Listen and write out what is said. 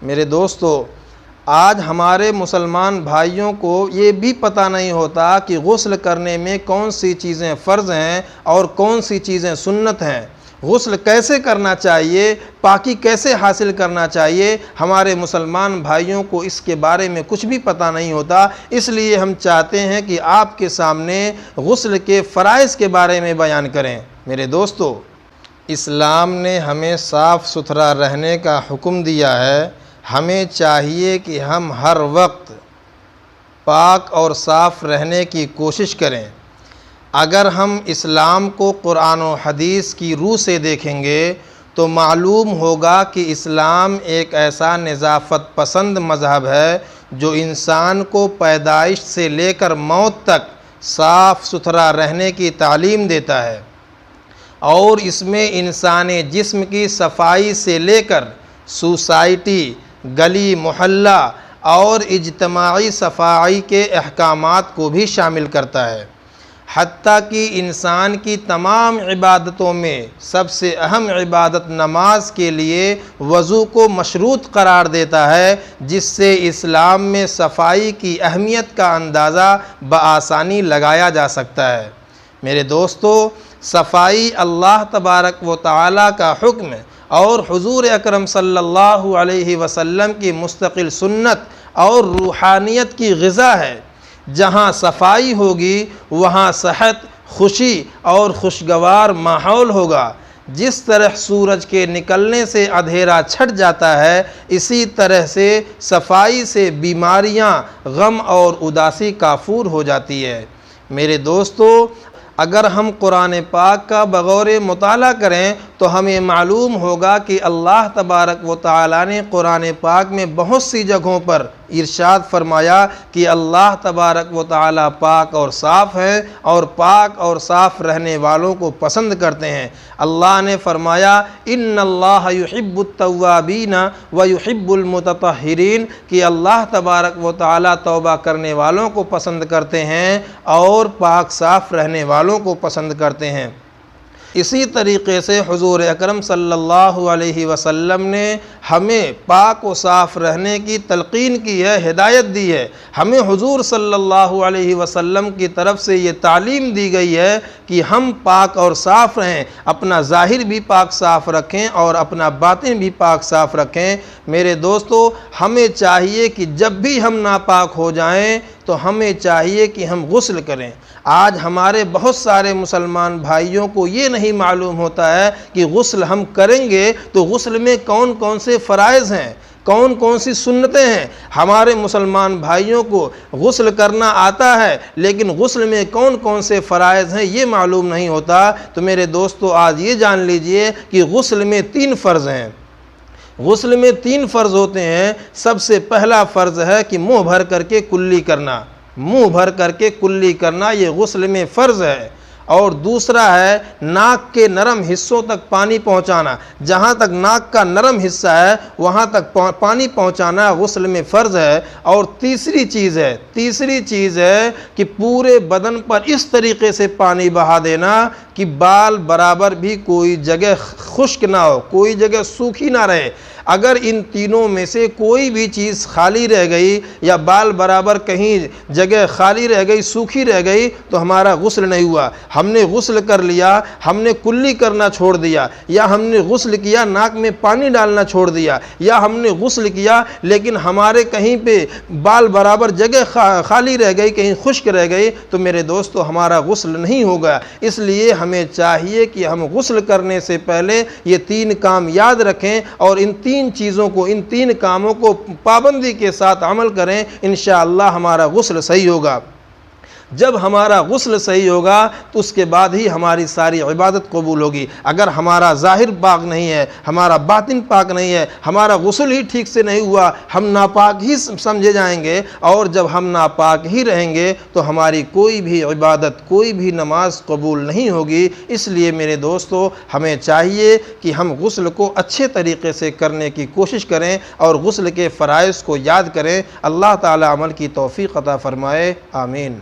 میرے دوستو، آج ہمارے مسلمان بھائیوں کو یہ بھی پتہ نہیں ہوتا کہ غسل کرنے میں کون سی چیزیں فرض ہیں اور کون سی چیزیں سنت ہیں۔ غسل کیسے کرنا چاہیے، پاکی کیسے حاصل کرنا چاہیے، ہمارے مسلمان بھائیوں کو اس کے بارے میں کچھ بھی پتہ نہیں ہوتا۔ اس لیے ہم چاہتے ہیں کہ آپ کے سامنے غسل کے فرائض کے بارے میں بیان کریں۔ میرے دوستو، اسلام نے ہمیں صاف ستھرا رہنے کا حکم دیا ہے۔ ہمیں چاہیے کہ ہم ہر وقت پاک اور صاف رہنے کی کوشش کریں۔ اگر ہم اسلام کو قرآن و حدیث کی روح سے دیکھیں گے تو معلوم ہوگا کہ اسلام ایک ایسا نظافت پسند مذہب ہے جو انسان کو پیدائش سے لے کر موت تک صاف ستھرا رہنے کی تعلیم دیتا ہے، اور اس میں انسانی جسم کی صفائی سے لے کر سوسائٹی، گلی محلہ اور اجتماعی صفائی کے احکامات کو بھی شامل کرتا ہے۔ حتیٰ کہ انسان کی تمام عبادتوں میں سب سے اہم عبادت نماز کے لیے وضو کو مشروط قرار دیتا ہے، جس سے اسلام میں صفائی کی اہمیت کا اندازہ بآسانی لگایا جا سکتا ہے۔ میرے دوستو، صفائی اللہ تبارک و تعالیٰ کا حکم اور حضور اکرم صلی اللہ علیہ وسلم کی مستقل سنت اور روحانیت کی غذا ہے۔ جہاں صفائی ہوگی وہاں صحت، خوشی اور خوشگوار ماحول ہوگا۔ جس طرح سورج کے نکلنے سے اندھیرا چھٹ جاتا ہے، اسی طرح سے صفائی سے بیماریاں، غم اور اداسی کافور ہو جاتی ہے۔ میرے دوستو، اگر ہم قرآن پاک کا بغور مطالعہ کریں تو ہمیں معلوم ہوگا کہ اللہ تبارک و تعالیٰ نے قرآن پاک میں بہت سی جگہوں پر ارشاد فرمایا کہ اللہ تبارک و تعالیٰ پاک اور صاف ہیں اور پاک اور صاف رہنے والوں کو پسند کرتے ہیں۔ اللہ نے فرمایا، ان اللہ یحب التوابین ویحب المتطہرین، کہ اللہ تبارک و تعالیٰ توبہ کرنے والوں کو پسند کرتے ہیں اور پاک صاف رہنے والوں کو پسند کرتے ہیں۔ اسی طریقے سے حضور اکرم صلی اللہ علیہ وسلم نے ہمیں پاک و صاف رہنے کی تلقین کی ہے، ہدایت دی ہے۔ ہمیں حضور صلی اللہ علیہ وسلم کی طرف سے یہ تعلیم دی گئی ہے کہ ہم پاک اور صاف رہیں، اپنا ظاہر بھی پاک صاف رکھیں اور اپنا باطن بھی پاک صاف رکھیں۔ میرے دوستو، ہمیں چاہیے کہ جب بھی ہم ناپاک ہو جائیں تو ہمیں چاہیے کہ ہم غسل کریں۔ آج ہمارے بہت سارے مسلمان بھائیوں کو یہ نہیں معلوم ہوتا ہے کہ غسل ہم کریں گے تو غسل میں کون کون سے فرائض ہیں، کون کون سی سنتیں ہیں۔ ہمارے مسلمان بھائیوں کو غسل کرنا آتا ہے لیکن غسل میں کون کون سے فرائض ہیں یہ معلوم نہیں ہوتا۔ تو میرے دوستو، آج یہ جان لیجئے کہ غسل میں 3 فرض ہیں۔ غسل میں 3 فرض ہوتے ہیں۔ سب سے پہلا فرض ہے کہ منہ بھر کر کے کلی کرنا، منہ بھر کر کے کلی کرنا، یہ غسل میں فرض ہے۔ اور دوسرا ہے ناک کے نرم حصوں تک پانی پہنچانا، جہاں تک ناک کا نرم حصہ ہے وہاں تک پانی پہنچانا غسل میں فرض ہے۔ اور تیسری چیز ہے کہ پورے بدن پر اس طریقے سے پانی بہا دینا کہ بال برابر بھی کوئی جگہ خشک نہ ہو، کوئی جگہ سوکھی نہ رہے۔ اگر ان تینوں میں سے کوئی بھی چیز خالی رہ گئی یا بال برابر کہیں جگہ خالی رہ گئی، سوکھی رہ گئی، تو ہمارا غسل نہیں ہوا۔ ہم نے غسل کر لیا، ہم نے کلی کرنا چھوڑ دیا، یا ہم نے غسل کیا ناک میں پانی ڈالنا چھوڑ دیا، یا ہم نے غسل کیا لیکن ہمارے کہیں پہ بال برابر جگہ خالی رہ گئی، کہیں خشک رہ گئی، تو میرے دوستو ہمارا غسل نہیں ہوگا۔ اس لیے ہمیں چاہیے کہ ہم غسل کرنے سے پہلے یہ 3 کام یاد رکھیں اور ان 3 چیزوں کو، ان 3 کاموں کو پابندی کے ساتھ عمل کریں، انشاءاللہ ہمارا غسل صحیح ہوگا۔ جب ہمارا غسل صحیح ہوگا تو اس کے بعد ہی ہماری ساری عبادت قبول ہوگی۔ اگر ہمارا ظاہر پاک نہیں ہے، ہمارا باطن پاک نہیں ہے، ہمارا غسل ہی ٹھیک سے نہیں ہوا، ہم ناپاک ہی سمجھے جائیں گے، اور جب ہم ناپاک ہی رہیں گے تو ہماری کوئی بھی عبادت، کوئی بھی نماز قبول نہیں ہوگی۔ اس لیے میرے دوستو، ہمیں چاہیے کہ ہم غسل کو اچھے طریقے سے کرنے کی کوشش کریں اور غسل کے فرائض کو یاد کریں۔ اللہ تعالی عمل کی توفیق عطا فرمائے، آمین۔